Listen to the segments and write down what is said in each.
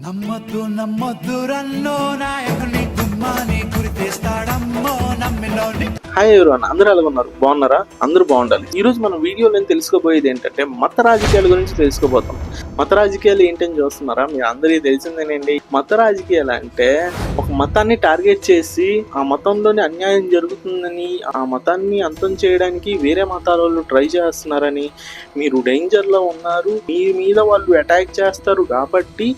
నమ్మద్దు నమ్మద్దు రన్నో నాయకుని గుమ్మాని గురి తెస్తాడమ్మో నమ్మినోని. హాయ్ ఎవరివన్, అందరూ ఎలా ఉన్నారు? బాగున్నారా? అందరూ బాగుండాలి. ఈ రోజు మనం వీడియోలో తెలుసుకోబోయేది ఏంటంటే మత రాజకీయాల గురించి తెలుసుకోబోతాం. మత రాజకీయాలు ఏంటని చూస్తున్నారా? మీరు అందరికీ తెలిసిందేనండి. మత రాజకీయాలు అంటే ఒక మతాన్ని టార్గెట్ చేసి ఆ మతంలోని అన్యాయం జరుగుతుందని, ఆ మతాన్ని అంతం చేయడానికి వేరే మతాల వాళ్ళు ట్రై చేస్తున్నారని, మీరు డేంజర్ లో ఉన్నారు, మీ మీద వాళ్ళు అటాక్ చేస్తారు కాబట్టి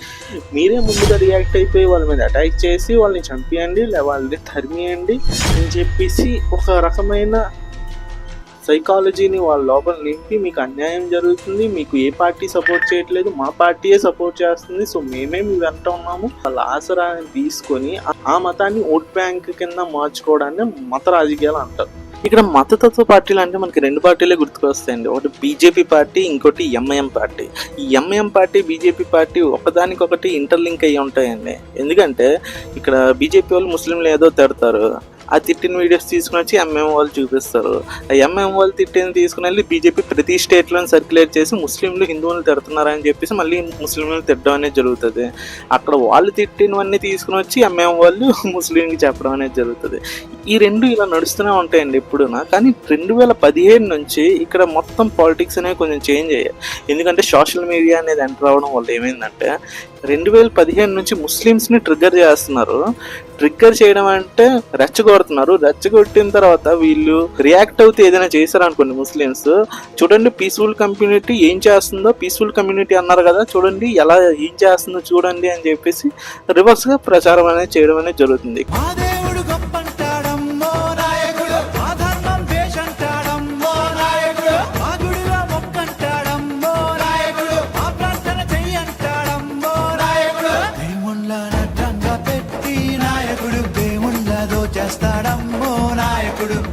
మీరే ముందుగా రియాక్ట్ అయిపోయి వాళ్ళ మీద అటాక్ చేసి వాళ్ళని చంపేయండి, వాళ్ళని తరిమేయండి అని చెప్పేసి ఒక రకమైన సైకాలజీని వాళ్ళ లోపల నింపి మీకు అన్యాయం జరుగుతుంది, మీకు ఏ పార్టీ సపోర్ట్ చేయట్లేదు, మా పార్టీయే సపోర్ట్ చేస్తుంది, సో మేమే మీ వెంట ఉన్నాము, వాళ్ళ ఆసరాన్ని తీసుకొని ఆ మతాన్ని ఓట్ బ్యాంక్ కింద మార్చుకోవడాన్ని మత రాజకీయాలు అంటారు. ఇక్కడ మతతత్వ పార్టీలు అంటే మనకి రెండు పార్టీలే గుర్తుకొస్తాయండి. ఒకటి బీజేపీ పార్టీ, ఇంకోటి ఎంఐఎం పార్టీ. ఈ ఎంఐఎం పార్టీ, బీజేపీ పార్టీ ఒకదానికొకటి ఇంటర్లింక్ అయ్యి ఉంటాయండి. ఎందుకంటే ఇక్కడ బీజేపీ వాళ్ళు ముస్లింలు ఏదో తిడతారు, ఆ తిట్టిన వీడియోస్ తీసుకుని వచ్చి ఎంఐఎం వాళ్ళు చూపిస్తారు. ఆ ఎంఐఎం వాళ్ళు తిట్టిన తీసుకుని వెళ్ళి బీజేపీ ప్రతి స్టేట్లో సర్క్యులేట్ చేసి ముస్లింలు హిందువులు తిడుతున్నారని చెప్పేసి మళ్ళీ ముస్లింలు తిట్టడం అనేది జరుగుతుంది. అక్కడ వాళ్ళు తిట్టినవన్నీ తీసుకుని వచ్చి ఎంఐఎం వాళ్ళు ముస్లింకి చెప్పడం అనేది జరుగుతుంది. ఈ రెండు ఇలా నడుస్తూనే ఉంటాయండి ఎప్పుడునా. కానీ 2017 నుంచి ఇక్కడ మొత్తం పాలిటిక్స్ అనేవి కొంచెం చేంజ్ అయ్యాయి. ఎందుకంటే సోషల్ మీడియా అనేది ఎంటర్ అవ్వడం వల్ల ఏమైందంటే 2015 నుంచి ముస్లిమ్స్ని ట్రిగ్గర్ చేస్తున్నారు. ట్రిగ్గర్ చేయడం అంటే రెచ్చగొడుతున్నారు. రెచ్చగొట్టిన తర్వాత వీళ్ళు రియాక్ట్ అవుతే ఏదైనా చేశారనుకోండి ముస్లిమ్స్, చూడండి పీస్ఫుల్ కమ్యూనిటీ ఏం చేస్తుందో, పీస్ఫుల్ కమ్యూనిటీ అన్నారు కదా చూడండి ఎలా ఏం చేస్తుందో చూడండి అని చెప్పేసి రివర్స్గా ప్రచారం అనేది చేయడం అనేది జరుగుతుంది.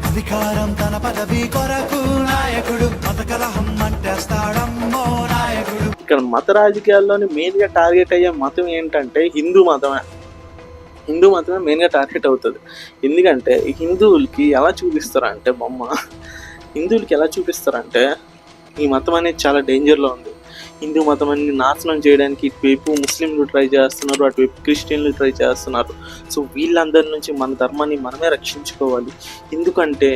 అధికారం తన పదవి కొరకు నాయకుడు మత కలహం అంటేస్తాడమ్మో నాయకుడు. ఇక్కడ మత రాజకీయాల్లోని మెయిన్ గా టార్గెట్ అయ్యే మతం ఏంటంటే హిందూ మతమే. హిందూ మతమే మెయిన్ గా టార్గెట్ అవుతుంది. ఎందుకంటే హిందువులకి ఎలా చూపిస్తారంటే హిందువులకి ఎలా చూపిస్తారంటే ఈ మతం అనేది చాలా డేంజర్లో ఉంది, హిందూ మతం అన్ని నాశనం చేయడానికి ఇటువైపు ముస్లింలు ట్రై చేస్తున్నారు, అటువైపు క్రిస్టియన్లు ట్రై చేస్తున్నారు. సో వీళ్ళందరి నుంచి మన ధర్మాన్ని మనమే రక్షించుకోవాలి. ఎందుకంటే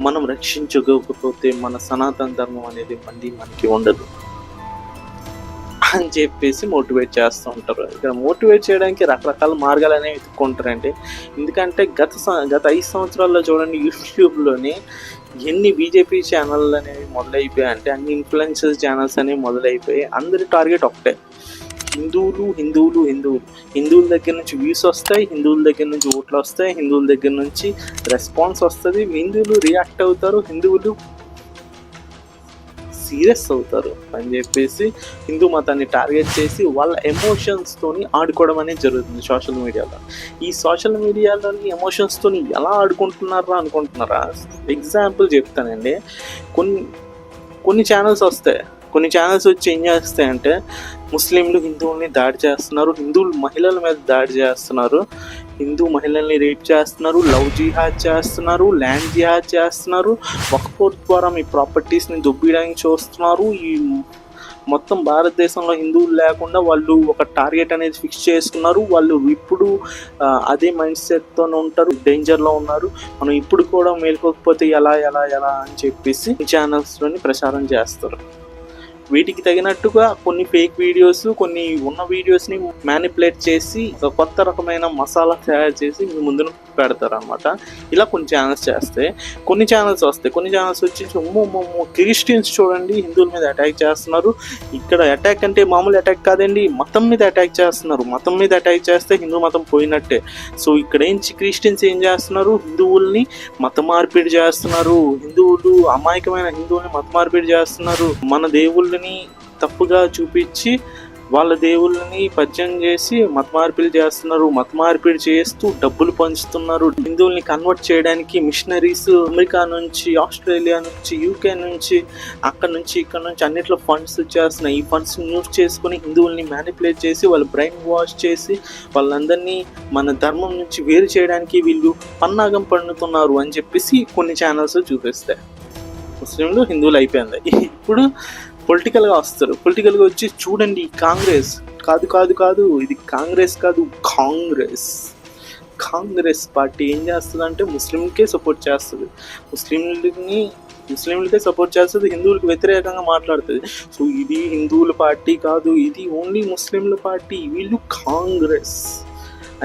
మనం రక్షించుకోకపోతే మన సనాతన ధర్మం అనేది మళ్ళీ మనకి ఉండదు అని చెప్పేసి మోటివేట్ చేస్తూ ఉంటారు. ఇక్కడ మోటివేట్ చేయడానికి రకరకాల మార్గాలు అనేవి వెతుక్కుంటారండి. ఎందుకంటే గత 5 సంవత్సరాల్లో చూడండి యూట్యూబ్లోని ఎన్ని బీజేపీ ఛానళ్ళు అనేవి మొదలైపోయాయి అంటే అన్ని ఇన్ఫ్లుయెన్సర్స్ ఛానల్స్ అనేవి మొదలైపోయి అందరి టార్గెట్ ఒకటే, హిందువులు హిందువులు హిందువులు. హిందువుల దగ్గర నుంచి వ్యూస్ వస్తాయి, హిందువుల దగ్గర నుంచి ఓట్లు వస్తాయి, హిందువుల దగ్గర నుంచి రెస్పాన్స్ వస్తుంది, హిందువులు రియాక్ట్ అవుతారు, హిందువులు సీరియస్ అవుతారు అని చెప్పేసి హిందూ మతాన్ని టార్గెట్ చేసి వాళ్ళ ఎమోషన్స్తోని ఆడుకోవడం అనేది జరుగుతుంది సోషల్ మీడియాలో. ఈ సోషల్ మీడియాలోని ఎమోషన్స్తోని ఎలా ఆడుకుంటున్నారా అనుకుంటున్నారా? ఎగ్జాంపుల్ చెప్తానండి. కొన్ని ఛానల్స్ వస్తాయి, కొన్ని ఛానల్స్ వచ్చి ఏం చేస్తాయంటే ముస్లింలు హిందువుల్ని దాడి చేస్తున్నారు, హిందువులు మహిళల మీద దాడి చేస్తున్నారు, హిందూ మహిళల్ని రేప్ చేస్తున్నారు, లవ్ జిహాద్ చేస్తున్నారు, ల్యాండ్ జిహాద్ చేస్తున్నారు, వక్ఫ్ ద్వారా మీ ప్రాపర్టీస్ని దొబ్బియడానికి చూస్తున్నారు. ఈ మొత్తం భారతదేశంలో హిందువులు లేకుండా వాళ్ళు ఒక టార్గెట్ అనేది ఫిక్స్ చేసుకున్నారు. వాళ్ళు ఇప్పుడు అదే మైండ్ సెట్తో ఉంటారు, డేంజర్లో ఉన్నారు, మనం ఇప్పుడు కూడా మేలుకోకపోతే ఎలా ఎలా ఎలా అని చెప్పేసి ఛానల్స్లోని ప్రచారం చేస్తారు. వీటికి తగినట్టుగా కొన్ని ఫేక్ వీడియోస్, కొన్ని ఉన్న వీడియోస్ని మ్యానిపులేట్ చేసి ఒక కొత్త రకమైన మసాలా తయారు చేసి మీ ముందు పెడతారు అనమాట. ఇలా కొన్ని ఛానల్స్ చేస్తే కొన్ని ఛానల్స్ వస్తాయి, కొన్ని ఛానల్స్ వచ్చి క్రిస్టియన్స్ చూడండి హిందువుల మీద అటాక్ చేస్తున్నారు. ఇక్కడ అటాక్ అంటే మామూలు అటాక్ కాదండి, మతం మీద అటాక్ చేస్తున్నారు. మతం మీద అటాక్ చేస్తే హిందూ మతం పోయినట్టే. సో ఇక్కడ క్రిస్టియన్స్ ఏం చేస్తున్నారు, హిందువుల్ని మత మార్పిడి చేస్తున్నారు, హిందువులు అమాయకమైన హిందువుల్ని మత మార్పిడి చేస్తున్నారు, మన దేవుళ్ళని తప్పుగా చూపించి వాళ్ళ దేవుళ్ళని పద్యం చేసి మత మార్పిడి చేస్తున్నారు, మత మార్పిడి చేస్తూ డబ్బులు పంచుతున్నారు. హిందువుల్ని కన్వర్ట్ చేయడానికి మిషనరీస్ అమెరికా నుంచి, ఆస్ట్రేలియా నుంచి, యూకే నుంచి, అక్కడ నుంచి ఇక్కడ నుంచి అన్నిట్లో ఫండ్స్ చేస్తున్నాయి. ఈ ఫండ్స్ యూజ్ చేసుకుని హిందువుల్ని మ్యానిపులేట్ చేసి వాళ్ళు బ్రెయిన్ వాష్ చేసి వాళ్ళందరినీ మన ధర్మం నుంచి వేరు చేయడానికి వీళ్ళు పన్నాగం పన్నుతున్నారు అని చెప్పేసి కొన్ని ఛానల్స్ చూపిస్తాయి. ముస్లింలు హిందువులు అయిపోయింది. ఇప్పుడు పొలిటికల్గా వస్తారు. పొలిటికల్గా వచ్చి చూడండి కాంగ్రెస్ కాదు, ఇది కాంగ్రెస్ కాదు, కాంగ్రెస్ పార్టీ ఏం చేస్తుందంటే ముస్లింలకే సపోర్ట్ చేస్తుంది, ముస్లింలకే సపోర్ట్ చేస్తుంది, హిందువులకు వ్యతిరేకంగా మాట్లాడుతుంది. సో ఇది హిందువుల పార్టీ కాదు, ఇది ఓన్లీ ముస్లింల పార్టీ, వీళ్ళు కాంగ్రెస్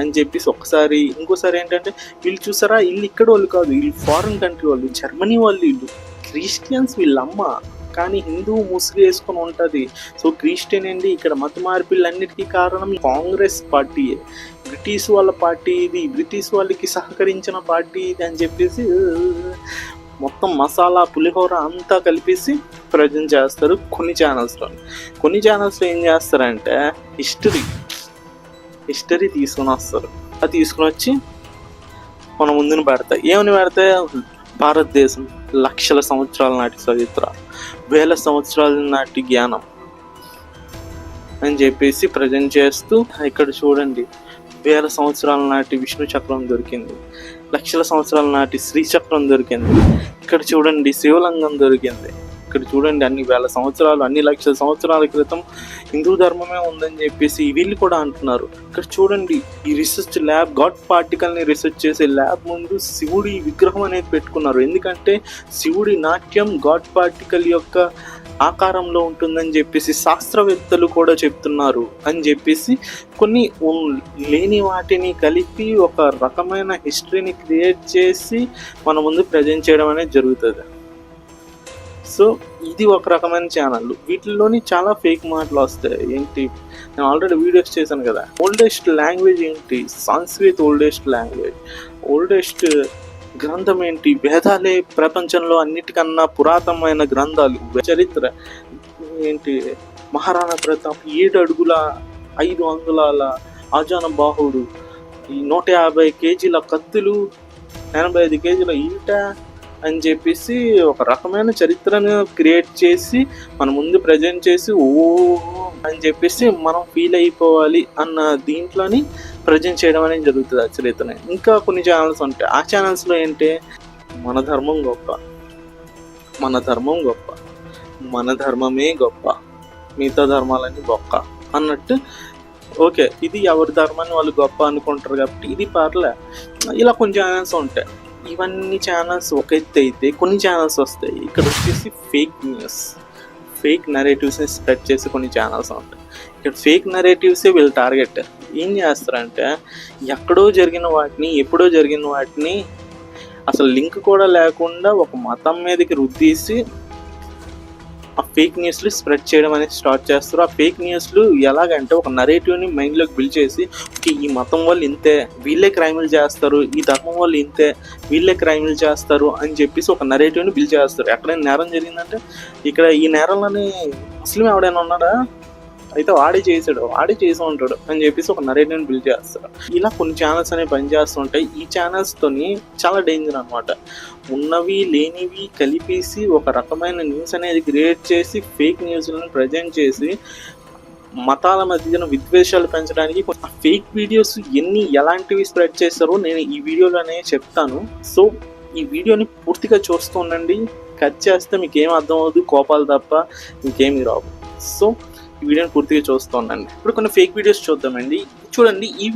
అని చెప్పేసి ఒకసారి. ఇంకోసారి ఏంటంటే వీళ్ళు చూసారా, వీళ్ళు ఇక్కడ వాళ్ళు కాదు, వీళ్ళు ఫారిన్ కంట్రీ వాళ్ళు, జర్మనీ వాళ్ళు, వీళ్ళు క్రిస్టియన్స్, వీళ్ళమ్మ కానీ హిందూ ముసుగు వేసుకొని ఉంటుంది. సో క్రిస్టియన్ అండి ఇక్కడ మత మార్పిళ్ళన్నిటికీ కారణం కాంగ్రెస్ పార్టీయే, బ్రిటిష్ వాళ్ళ పార్టీ ఇది, బ్రిటిష్ వాళ్ళకి సహకరించిన పార్టీ ఇది అని చెప్పేసి మొత్తం మసాలా పులిహోర అంతా కలిపేసి ప్రజెంట్ చేస్తారు కొన్ని ఛానల్స్లో ఏం చేస్తారంటే హిస్టరీ తీసుకొని వస్తారు. అది తీసుకుని వచ్చి మన ముందుని పెడతాయి. ఏమని పెడతాయి? భారతదేశం లక్షల సంవత్సరాల నాటి చరిత్ర, వేల సంవత్సరాల నాటి జ్ఞానం అని చెప్పేసి ప్రజెంట్ చేస్తూ, ఇక్కడ చూడండి వేల సంవత్సరాల నాటి విష్ణు చక్రం దొరికింది, లక్షల సంవత్సరాల నాటి శ్రీచక్రం దొరికింది, ఇక్కడ చూడండి శివలింగం దొరికింది, ఇక్కడ చూడండి అన్ని వేల సంవత్సరాలు, అన్ని లక్షల సంవత్సరాల క్రితం హిందూ ధర్మమే ఉందని చెప్పేసి వీళ్ళు కూడా అంటున్నారు. ఇక్కడ చూడండి ఈ రీసెర్చ్ ల్యాబ్, గాడ్ పార్టికల్ని రీసెర్చ్ చేసే ల్యాబ్ ముందు శివుడి విగ్రహం అనేది పెట్టుకున్నారు. ఎందుకంటే శివుడి నాట్యం గాడ్ పార్టికల్ యొక్క ఆకారంలో ఉంటుందని చెప్పేసి శాస్త్రవేత్తలు కూడా చెప్తున్నారు అని చెప్పేసి కొన్ని లేని వాటిని కలిపి ఒక రకమైన హిస్టరీని క్రియేట్ చేసి మన ముందు ప్రజెంట్ చేయడం అనేది జరుగుతుంది. సో ఇది ఒక రకమైన ఛానల్. వీటిల్లోని చాలా ఫేక్ మాటలు వస్తాయి. ఏంటి, నేను ఆల్రెడీ వీడియోస్ చేశాను కదా, ఓల్డెస్ట్ లాంగ్వేజ్ ఏంటి, సంస్కృత్ ఓల్డెస్ట్ గ్రంథం ఏంటి, వేదాలే ప్రపంచంలో అన్నిటికన్నా పురాతనమైన గ్రంథాలు, చరిత్ర ఏంటి, మహారాణా ప్రతాప్ 7 అడుగుల 5 అంగుళాల ఆజాన బాహుడు, ఈ 150 కేజీల కత్తులు, 85 కేజీల ఈట అని చెప్పేసి ఒక రకమైన చరిత్రను క్రియేట్ చేసి మన ముందు ప్రజెంట్ చేసి ఓ అని చెప్పేసి మనం ఫీల్ అయిపోవాలి అన్న దీంట్లోని ప్రజెంట్ చేయడం అనేది జరుగుతుంది ఆ చరిత్రని. ఇంకా కొన్ని ఛానల్స్ ఉంటాయి, ఆ ఛానల్స్లో ఏంటి, మన ధర్మం గొప్ప, మన ధర్మమే గొప్ప, మిగతా ధర్మాలన్నీ గొప్ప అన్నట్టు. ఓకే, ఇది ఎవరి ధర్మాన్ని వాళ్ళు గొప్ప అనుకుంటారు కాబట్టి ఇది పర్లే. ఇలా కొన్ని ఛానల్స్ ఉంటాయి. ఇవన్నీ ఛానల్స్ ఒక ఎత్తు అయితే కొన్ని ఛానల్స్ వస్తాయి, ఇక్కడ వచ్చేసి ఫేక్ నరేటివ్స్ని స్ప్రెడ్ చేసి కొన్ని ఛానల్స్ ఉంటాయి. ఇక్కడ ఫేక్ నరేటివ్సే వీళ్ళు టార్గెట్. ఏం చేస్తారంటే ఎక్కడో జరిగిన వాటిని, ఎప్పుడో జరిగిన వాటిని అసలు లింక్ కూడా లేకుండా ఒక మతం మీదకి రుద్దీసి ఆ ఫేక్ న్యూస్లు స్ప్రెడ్ చేయడం అనేది స్టార్ట్ చేస్తారు. ఆ ఫేక్ న్యూస్లు ఎలాగంటే ఒక నరేటివ్ని మైండ్లోకి బిల్డ్ చేసి ఈ మతం వాళ్ళు ఇంతే, వీళ్ళే క్రైములు చేస్తారు, ఈ ధర్మం వాళ్ళు ఇంతే, వీళ్ళే క్రైములు చేస్తారు అని చెప్పేసి ఒక నరేటివ్ని బిల్డ్ చేస్తారు. ఎక్కడైనా నేరం జరిగిందంటే ఇక్కడ ఈ నేరంలోని ముస్లిం ఎవడైనా ఉన్నాడా, అయితే వాడే చేసి ఉంటాడు అని చెప్పేసి ఒక నరేటివ్ని బిల్డ్ చేస్తారు. ఇలా కొన్ని ఛానల్స్ అనేవి పనిచేస్తుంటాయి. ఈ ఛానల్స్తోని చాలా డేంజర్ అనమాట. ఉన్నవి లేనివి కలిపేసి ఒక రకమైన న్యూస్ అనేది క్రియేట్ చేసి ఫేక్ న్యూస్లను ప్రజెంట్ చేసి మతాల మధ్యన విద్వేషాలు పెంచడానికి ఫేక్ వీడియోస్ ఎలాంటివి స్ప్రెడ్ చేస్తారో నేను ఈ వీడియోలోనే చెప్తాను. సో ఈ వీడియోని పూర్తిగా చూస్తూ ఉండండి. కట్ చేస్తే మీకు ఏం అర్థం అవ్వదు, కోపాలు తప్ప ఇంకేమీ రావు. సో ఈ వీడియోని పూర్తిగా చూస్తూ ఉండండి. ఇప్పుడు కొన్ని ఫేక్ వీడియోస్ చూద్దామండి. చూడండి, ఈ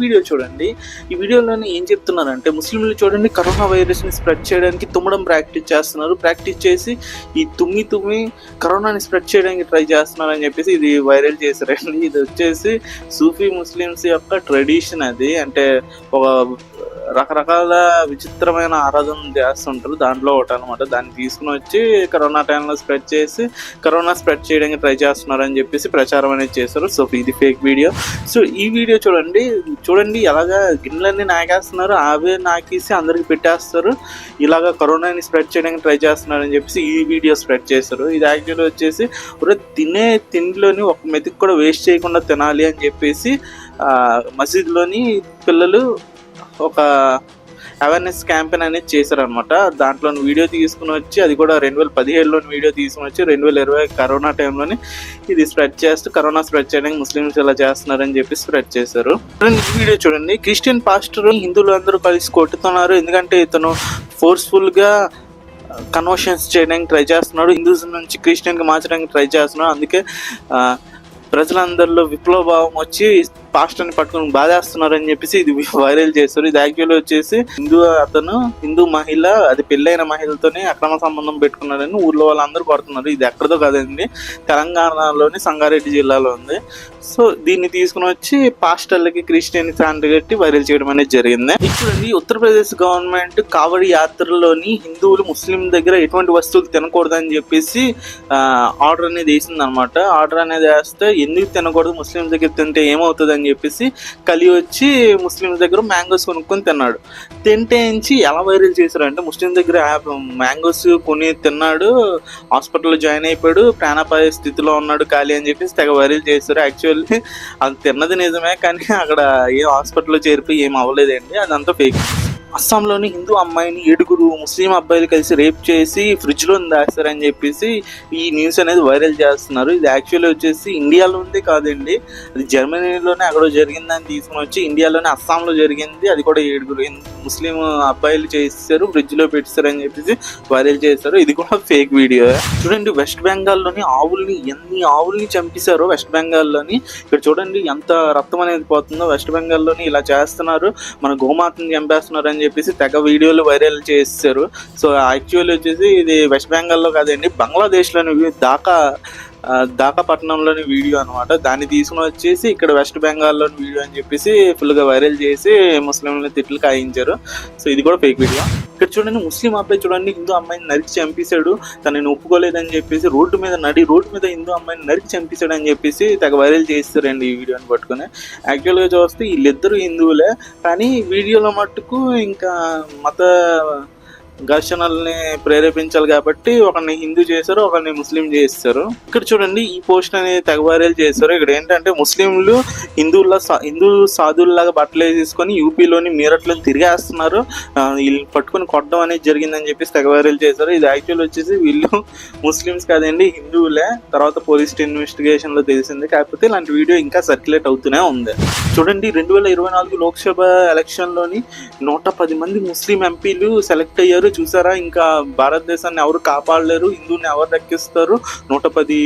వీడియోలోనే ఏం చెప్తున్నారంటే ముస్లింలు చూడండి కరోనా వైరస్ని స్ప్రెడ్ చేయడానికి తుమ్మడం ప్రాక్టీస్ చేస్తున్నారు. ప్రాక్టీస్ చేసి ఈ తుమ్మి కరోనాని స్ప్రెడ్ చేయడానికి ట్రై చేస్తున్నారు అని చెప్పేసి ఇది వైరల్ చేశారండి. ఇది వచ్చేసి సూఫీ ముస్లిమ్స్ యొక్క ట్రెడిషన్. అది అంటే ఒక రకరకాల విచిత్రమైన ఆరాధనలు చేస్తుంటారు, దాంట్లో ఒకటి అనమాట. దాన్ని తీసుకుని వచ్చి కరోనా టైంలో స్ప్రెడ్ చేసి కరోనా స్ప్రెడ్ చేయడానికి ట్రై చేస్తున్నారు అని చెప్పేసి ప్రచారం అనేది చేస్తారు. సో ఇది ఫేక్ వీడియో. సో ఈ వీడియో చూడండి ఎలాగా గిన్నెలన్నీ నాకేస్తున్నారు, అవే నాకేసి అందరికి పెట్టేస్తారు, ఇలాగా కరోనాని స్ప్రెడ్ చేయడానికి ట్రై చేస్తున్నారు అని చెప్పేసి ఈ వీడియో స్ప్రెడ్ చేస్తారు. ఇది యాక్చువల్లీ వచ్చేసి తినే తిండిలోని ఒక మెతుకు కూడా వేస్ట్ చేయకుండా తినాలి అని చెప్పేసి మసీదులోని పిల్లలు ఒక అవేర్నెస్ క్యాంపెయిన్ అనేది చేశారనమాట. దాంట్లో వీడియో తీసుకుని వచ్చి, అది కూడా 2017లోని వీడియో తీసుకుని వచ్చి 2020 కరోనా టైంలోని ఇది స్ప్రెడ్ చేస్తూ కరోనా స్ప్రెడ్ చేయడానికి ముస్లిమ్స్ ఇలా చేస్తున్నారని చెప్పి స్ప్రెడ్ చేశారు. ఈ వీడియో చూడండి, క్రిస్టియన్ పాస్టర్ హిందువులు అందరూ కలిసి కొట్టుతున్నారు, ఎందుకంటే ఇతను ఫోర్స్ఫుల్గా కన్వర్షన్స్ చేయడానికి ట్రై చేస్తున్నాడు, హిందూస్ నుంచి క్రిస్టియన్కి మార్చడానికి ట్రై చేస్తున్నాడు. అందుకే ప్రజలందరిలో విప్లవ భావం వచ్చి పాస్టర్ని పట్టుకుని బాధేస్తున్నారు అని చెప్పేసి ఇది వైరల్ చేస్తారు. ఇది యాక్చువల్లీ వచ్చేసి హిందూ మహిళ, అది పెళ్ళైన మహిళతోనే అక్రమ సంబంధం పెట్టుకున్నారని ఊర్లో వాళ్ళందరూ కొడుతున్నారు. ఇది ఎక్కడదో కాదండి, తెలంగాణలోని సంగారెడ్డి జిల్లాలో ఉంది. సో దీన్ని తీసుకుని వచ్చి పాస్టర్లకి క్రిస్టియన్ శాంతి కట్టి వైరల్ చేయడం అనేది జరిగింది. చూడండి, ఉత్తరప్రదేశ్ గవర్నమెంట్ కావడి యాత్రలోని హిందువులు ముస్లిం దగ్గర ఎటువంటి వస్తువులు తినకూడదని చెప్పేసి ఆర్డర్ అనేది వేసింది అనమాట. ఆర్డర్ అనేది వేస్తే ఎందుకు తినకూడదు, ముస్లిం దగ్గర తింటే ఏమవుతుంది అని చెప్పేసి కలిసి వచ్చి ముస్లిం దగ్గర మ్యాంగోస్ కొనుక్కొని తిన్నాడు. తింటే ఎలా వైరల్ చేశారు అంటే, ముస్లిం దగ్గర మ్యాంగోస్ కొని తిన్నాడు, హాస్పిటల్లో జాయిన్ అయిపోయాడు, ప్రాణాపాయ స్థితిలో ఉన్నాడు ఖాళీ అని చెప్పేసి తెగ వైరల్ చేశారు. యాక్చువల్లీ అది తిన్నది నిజమే, కానీ అక్కడ ఏ హాస్పిటల్లో చేరిపోయి ఏం అవ్వలేదండి, అదంతా ఫేక్. అస్సాంలోని హిందూ అమ్మాయిని 7 ముస్లిం అబ్బాయిలు కలిసి రేప్ చేసి ఫ్రిడ్జ్లో దాస్తారని చెప్పేసి ఈ న్యూస్ అనేది వైరల్ చేస్తున్నారు. ఇది యాక్చువల్లీ వచ్చేసి ఇండియాలో ఉంది కాదండి, అది జర్మనీలోనే అక్కడ జరిగిందని తీసుకుని వచ్చి ఇండియాలోనే అస్సాంలో జరిగింది. అది కూడా 7 ముస్లిం అబ్బాయిలు చేస్తారు, ఫ్రిడ్జ్లో పెట్టారు అని చెప్పేసి వైరల్ చేశారు. ఇది కూడా ఫేక్ వీడియో. చూడండి, వెస్ట్ బెంగాల్లోని ఎన్ని ఆవుల్ని చంపేశారో వెస్ట్ బెంగాల్లోని. ఇక్కడ చూడండి ఎంత రక్తం అనేది పోతుందో. వెస్ట్ బెంగాల్లోని ఇలా చేస్తున్నారు, మన గోమాతని చంపేస్తున్నారు అని చెప్పేసి తెగ వీడియోలు వైరల్ చేస్తారు. సో యాక్చువల్లీ వచ్చేసి ఇది వెస్ట్ బెంగాల్లో కాదండి, బంగ్లాదేశ్లోని ఢాకా పట్టణంలోని వీడియో అనమాట. దాన్ని తీసుకుని వచ్చేసి ఇక్కడ వెస్ట్ బెంగాల్లోని వీడియో అని చెప్పేసి ఫుల్గా వైరల్ చేసి ముస్లింలని తిట్లు కాయించారు. సో ఇది కూడా ఫేక్ వీడియో. ఇక్కడ చూడండి, ముస్లిం అబ్బాయి చూడండి హిందూ అమ్మాయిని నరికి చంపేశాడు, తనని ఒప్పుకోలేదని చెప్పేసి రోడ్డు మీద హిందూ అమ్మాయిని నరికి చంపేశాడు అని చెప్పేసి తెగ వైరల్ చేస్తారండి ఈ వీడియోని పట్టుకుని. యాక్చువల్గా చూస్తే వీళ్ళిద్దరూ హిందువులే, కానీ వీడియోలో మట్టుకు ఇంకా మత ఘర్షణల్ని ప్రేరేపించాలి కాబట్టి ఒకరిని హిందూ చేశారు, ఒకరిని ముస్లిం చేస్తారు. ఇక్కడ చూడండి, ఈ పోస్ట్ అనేది తెగ వైరల్ చేశారు. ఇక్కడ ఏంటంటే ముస్లింలు హిందూ సాధువుల్లాగా బట్టలు వేసేసుకొని యూపీలోని మీరట్లో తిరిగేస్తున్నారు, వీళ్ళు పట్టుకొని కొట్టడం అనేది జరిగిందని చెప్పేసి తెగ వైరల్ చేశారు. ఇది యాక్చువల్ వచ్చేసి వీళ్ళు ముస్లిమ్స్ కాదండి, హిందువులే. తర్వాత పోలీస్ ఇన్వెస్టిగేషన్లో తెలిసింది, కాకపోతే ఇలాంటి వీడియో ఇంకా సర్క్యులేట్ అవుతూనే ఉంది. చూడండి, 2024 లోక్సభ ఎలక్షన్లోని 110 మంది ముస్లిం ఎంపీలు సెలెక్ట్ అయ్యారు. చూసారా, ఇంకా భారతదేశాన్ని ఎవరు కాపాడలేరు, హిందువుని ఎవరు రక్షిస్తారు, 110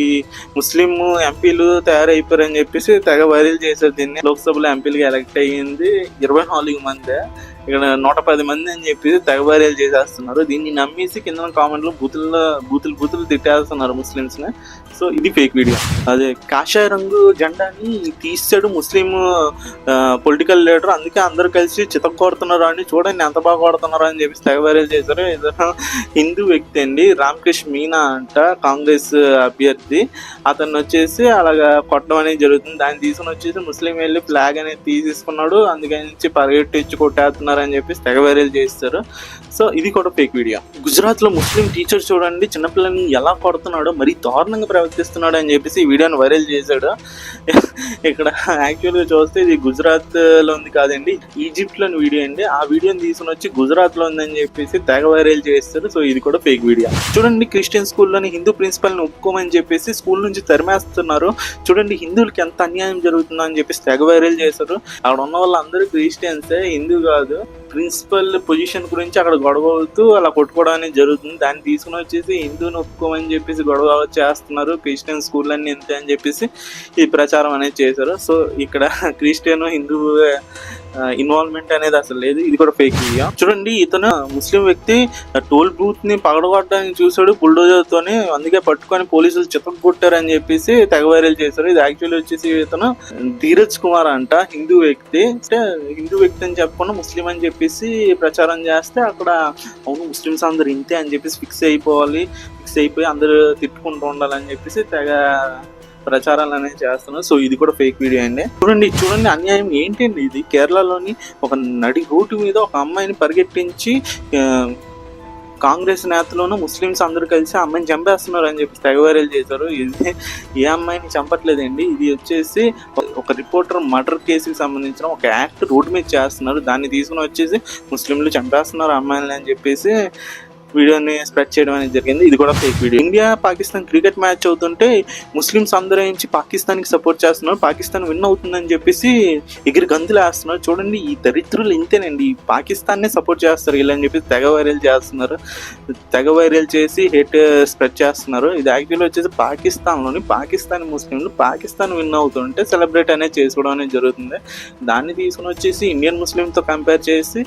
ముస్లిం ఎంపీలు తయారైపోయారు అని చెప్పేసి తెగ వైరల్ చేశారు. దీన్ని లోక్సభలో ఎంపీలుగా ఎలక్ట్ అయ్యింది 24 మంది, ఇక్కడ 110 మంది అని చెప్పేసి తెగ వైరల్ చేసేస్తున్నారు. దీన్ని నమ్మేసి కింద కామెంట్లో బూతులు తిట్టేస్తున్నారు ముస్లిమ్స్ ని. సో ఇది ఫేక్ వీడియో. అదే కాషాయ రంగు జెండాని తీసాడు ముస్లిం పొలిటికల్ లీడర్, అందుకే అందరు కలిసి చితక్కొడుతున్నారు అని, చూడండి ఎంత బాగా కొడుతున్నారు అని చెప్పేసి తెగ వైరల్ చేశారు. ఏదైనా హిందూ వ్యక్తి అండి, రామకృష్ణ మీనా అంట, కాంగ్రెస్ అభ్యర్థి. అతను వచ్చేసి అలాగా కొట్టడం అనేది జరుగుతుంది. దాన్ని తీసుకుని వచ్చేసి ముస్లిం వెళ్ళి ఫ్లాగ్ అనేది తీసేసుకున్నాడు, అందుకని పరిగెట్టించి కొట్టేస్తున్నారు అని చెప్పేసి తెగ వైరల్ చేస్తారు. సో ఇది కూడా ఫేక్ వీడియో. గుజరాత్ లో ముస్లిం టీచర్ చూడండి చిన్నపిల్లల్ని ఎలా కొడుతున్నాడో, మరీ దారుణంగా ప్రవర్తిస్తున్నాడు అని చెప్పేసి ఈ వీడియోని వైరల్ చేశాడు. ఇక్కడ యాక్చువల్గా చూస్తే ఇది గుజరాత్ లో ఉంది కాదండి, ఈజిప్ట్ లోని వీడియో అండి. ఆ వీడియోని తీసుకుని వచ్చి గుజరాత్ లో ఉందని చెప్పేసి తెగ వైరల్ చేస్తారు. సో ఇది కూడా ఫేక్ వీడియో. చూడండి, క్రిస్టియన్ స్కూల్లోని హిందూ ప్రిన్సిపల్ ని ఒప్పుకోమని చెప్పేసి స్కూల్ నుంచి తరిమేస్తున్నారు. చూడండి, హిందువులకి ఎంత అన్యాయం జరుగుతుందో అని చెప్పేసి తెగ వైరల్ చేశారు. అక్కడ ఉన్న వాళ్ళందరూ క్రిస్టియన్సే, హిందూ కాదు. ప్రిన్సిపల్ పొజిషన్ గురించి అక్కడ గొడవ అవుతూ అలా కొట్టుకోవడం అనేది జరుగుతుంది. దాన్ని తీసుకుని వచ్చేసి హిందూని ఒప్పుకోమని చెప్పేసి గొడవ చేస్తున్నారు, క్రిస్టియన్ స్కూల్ అన్ని ఎంత అని చెప్పేసి ఈ ప్రచారం అనేది చేశారు. సో ఇక్కడ క్రిస్టియన్ హిందూ ఇన్వాల్వ్మెంట్ అనేది అసలు లేదు. ఇది కూడా ఫేక్ వీడియో. చూడండి, ఇతను ముస్లిం వ్యక్తి టోల్ బూత్ ని పగడగొట్టడానికి చూసాడు బుల్డోజర్ తోని, అందుకే పట్టుకొని పోలీసులు చితక్కొట్టారని చెప్పేసి తెగ వైరల్ చేశారు. ఇది యాక్చువల్లీ వచ్చేసి ఇతను ధీరజ్ కుమార్ అంట, హిందూ వ్యక్తి. అంటే హిందూ వ్యక్తి అని చెప్పకుండా ముస్లిం అని చెప్పేసి ప్రచారం చేస్తే అక్కడ అవును ముస్లిమ్స్ అందరు ఇంతే అని చెప్పేసి ఫిక్స్ అయిపోయి అందరూ తిట్టుకుంటూ ఉండాలని చెప్పేసి తెగ ప్రచారాలు అనేది చేస్తున్నారు. సో ఇది కూడా ఫేక్ వీడియో అండి. చూడండి అన్యాయం ఏంటండి ఇది. కేరళలోని ఒక నడి రోడ్డు మీద ఒక అమ్మాయిని పరిగెట్టించి కాంగ్రెస్ నేతలోనూ ముస్లిమ్స్ అందరూ కలిసి ఆ అమ్మాయిని చంపేస్తున్నారు అని చెప్పి తెగ వైరల్ చేశారు. ఇది ఏ అమ్మాయిని చంపట్లేదండి, ఇది వచ్చేసి ఒక రిపోర్టర్ మర్డర్ కేసుకి సంబంధించిన ఒక యాక్ట్ రోడ్డు మీద చేస్తున్నారు. దాన్ని తీసుకుని వచ్చేసి ముస్లింలు చంపేస్తున్నారు అమ్మాయిలని అని చెప్పేసి వీడియోని స్ప్రెడ్ చేయడం అనేది జరిగింది. ఇది కూడా fake video. India Pakistan cricket match అవుతుంటే ముస్లిమ్స్ అందరూ నుంచి పాకిస్తాన్కి సపోర్ట్ చేస్తున్నారు, పాకిస్తాన్ విన్ అవుతుందని చెప్పేసి ఎగిరి గంతులు వేస్తున్నారు. చూడండి, ఈ దరిద్రులు ఇంతేనండి, పాకిస్తాన్నే సపోర్ట్ చేస్తారు వీళ్ళని చెప్పి తెగ వైరల్ చేస్తున్నారు, తెగ వైరల్ చేసి హేట్ స్ప్రెడ్ చేస్తున్నారు. ఇది యాక్చువల్లీ వచ్చేసి పాకిస్తాన్ ముస్లింలు పాకిస్తాన్ విన్ అవుతుంటే సెలబ్రేట్ అనేది చేసుకోవడం అనేది జరుగుతుంది. దాన్ని తీసుకుని వచ్చేసి ఇండియన్ ముస్లింతో కంపేర్ చేసి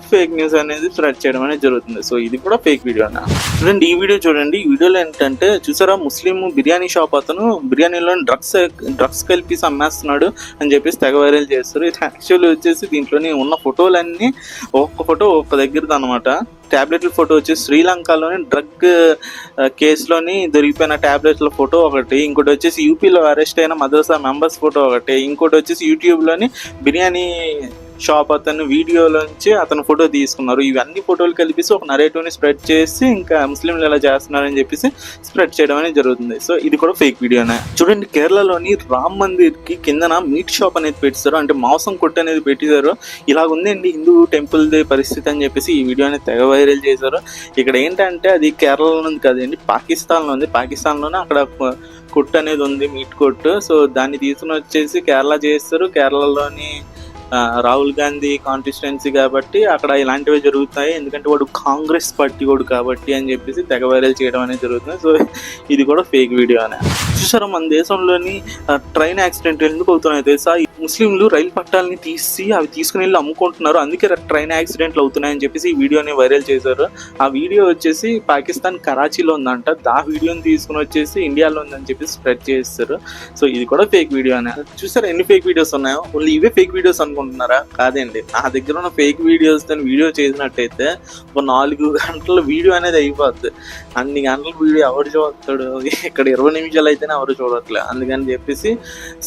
ఫేక్ న్యూస్ అనేది స్ప్రెడ్ చేయడం అనేది జరుగుతుంది. సో ఇది కూడా ఫేక్ వీడియో అన్న. చూడండి, ఈ వీడియో చూడండి. ఈ వీడియోలో ఏంటంటే చూసారా, ముస్లిం బిర్యానీ షాప్ అతను బిర్యానీలో డ్రగ్స్ కలిపి అమ్మేస్తున్నాడు అని చెప్పేసి తెగ వైరల్ చేస్తారు. ఇది యాక్చువల్లీ వచ్చేసి దీంట్లోని ఉన్న ఫోటోలన్నీ ఒక్క ఫోటో ఒక్క దగ్గరది అనమాట. ట్యాబ్లెట్ల ఫోటో వచ్చి శ్రీలంకలోని డ్రగ్ కేసులోని దొరికిపోయిన ట్యాబ్లెట్ల ఫోటో ఒకటి, ఇంకోటి వచ్చేసి యూపీలో అరెస్ట్ అయిన మదర్సా మెంబర్స్ ఫోటో ఒకటి, ఇంకోటి వచ్చేసి యూట్యూబ్లోని బిర్యానీ షాప్ అతను వీడియోలోంచి అతను ఫోటో తీసుకున్నారు. ఇవన్నీ ఫోటోలు కలిపేసి ఒక నరేటివ్ని స్ప్రెడ్ చేసి ఇంకా ముస్లింలు ఎలా చేస్తున్నారని చెప్పేసి స్ప్రెడ్ చేయడం అనేది జరుగుతుంది. సో ఇది కూడా ఫేక్ వీడియోనే. చూడండి, కేరళలోని రామ్ మందిర్కి కిందన మీట్ షాప్ అనేది పెట్టారు, అంటే మాంసం కొట్టు అనేది పెట్టారు. ఇలాగ ఉందండి హిందూ టెంపుల్ది పరిస్థితి అని చెప్పేసి ఈ వీడియోని తెగ వైరల్ చేశారు. ఇక్కడ ఏంటంటే అది కేరళలో ఉంది కదండి, పాకిస్తాన్లో ఉంది. పాకిస్తాన్లోనే అక్కడ కొట్టు అనేది ఉంది, మీట్ కొట్టు. సో దాన్ని తీసుకుని వచ్చేసి కేరళ చేస్తారు. కేరళలోని రాహుల్ గాంధీ కాన్స్టిట్యుయెన్సీ కాబట్టి అక్కడ ఇలాంటివి జరుగుతాయి, ఎందుకంటే వాడు కాంగ్రెస్ పార్టీ వాడు కాబట్టి అని చెప్పేసి తెగ వైరల్ చేయడం అనేది జరుగుతుంది. సో ఇది కూడా ఫేక్ వీడియో అనే. చూసారా, మన దేశంలోని ట్రైన్ యాక్సిడెంట్ ఎందుకు అవుతున్నాయి తెలుసా? ముస్లింలు రైలు పట్టాలని అవి తీసుకుని వెళ్ళి అమ్ముకుంటున్నారు, అందుకే ట్రైన్ యాక్సిడెంట్లు అవుతున్నాయని చెప్పేసి ఈ వీడియోని వైరల్ చేశారు. ఆ వీడియో వచ్చేసి పాకిస్తాన్ కరాచీలో ఉందంట, ఆ వీడియోని తీసుకుని వచ్చేసి ఇండియాలో ఉందని చెప్పేసి స్ప్రెడ్ చేస్తారు. సో ఇది కూడా ఫేక్ వీడియో అనే. చూసారా ఎన్ని ఫేక్ వీడియోస్ ఉన్నాయో? ఓన్లీ ఇవే ఫేక్ వీడియోస్ అనుకుంటున్నారా? కాదండి, నా దగ్గర ఉన్న ఫేక్ వీడియోస్ దాన్ని వీడియో చేసినట్టయితే ఒక 4 గంటల వీడియో అనేది అయిపోద్ది. అన్ని గంటల వీడియో ఎవరు చూస్తాడు? ఇక్కడ 20 నిమిషాలు అయితేనే ఎవరు చూడట్లేదు. అందుకని చెప్పేసి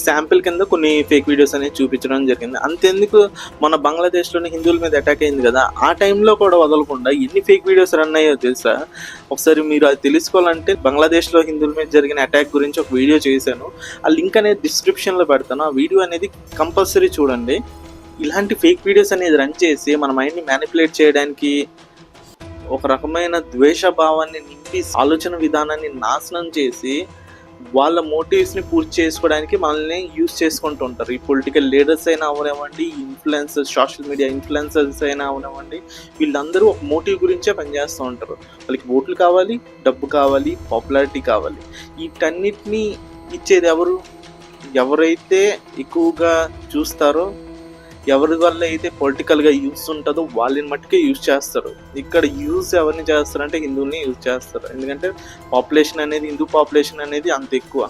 శాంపిల్ కింద కొన్ని ఫేక్ వీడియోస్ అనేది చూపించడం జరిగింది. అంతెందుకు, మన బంగ్లాదేశ్లోని హిందువుల మీద అటాక్ అయింది కదా, ఆ టైంలో కూడా వదలకుండా ఎన్ని ఫేక్ వీడియోస్ రన్ అయ్యో తెలుసా? ఒకసారి మీరు అది తెలుసుకోవాలంటే బంగ్లాదేశ్లో హిందువుల మీద జరిగిన అటాక్ గురించి ఒక వీడియో చేశాను, ఆ లింక్ అనేది డిస్క్రిప్షన్లో పెడతాను. ఆ వీడియో అనేది కంపల్సరీ చూడండి. ఇలాంటి ఫేక్ వీడియోస్ అనేది రన్ చేసి మన మైండ్ని మ్యానిపులేట్ చేయడానికి, ఒక రకమైన ద్వేషభావాన్ని నింపి ఆలోచన విధానాన్ని నాశనం చేసి వాళ్ళ మోటివ్స్ని పూర్తి చేసుకోవడానికి మనల్ని యూజ్ చేసుకుంటూ ఉంటారు. ఈ పొలిటికల్ లీడర్స్ అయినా అవనివ్వండి, ఇన్ఫ్లుయెన్సర్స్, సోషల్ మీడియా ఇన్ఫ్లుయెన్సర్స్ అయినా అవనివ్వండి, వీళ్ళందరూ ఒక మోటివ్ గురించే పనిచేస్తూ ఉంటారు. వాళ్ళకి ఓట్లు కావాలి, డబ్బు కావాలి, పాపులారిటీ కావాలి. వీటన్నిటినీ ఇచ్చేది ఎవరు? ఎవరైతే ఎక్కువగా చూస్తారో, ఎవరి వల్ల అయితే పొలిటికల్గా యూజ్ ఉంటుందో వాళ్ళని మట్టుకే యూజ్ చేస్తారు. ఇక్కడ యూజ్ ఎవరిని చేస్తారంటే హిందువుల్ని యూజ్ చేస్తారు, ఎందుకంటే పాపులేషన్ అనేది, హిందూ పాపులేషన్ అనేది అంత ఎక్కువ.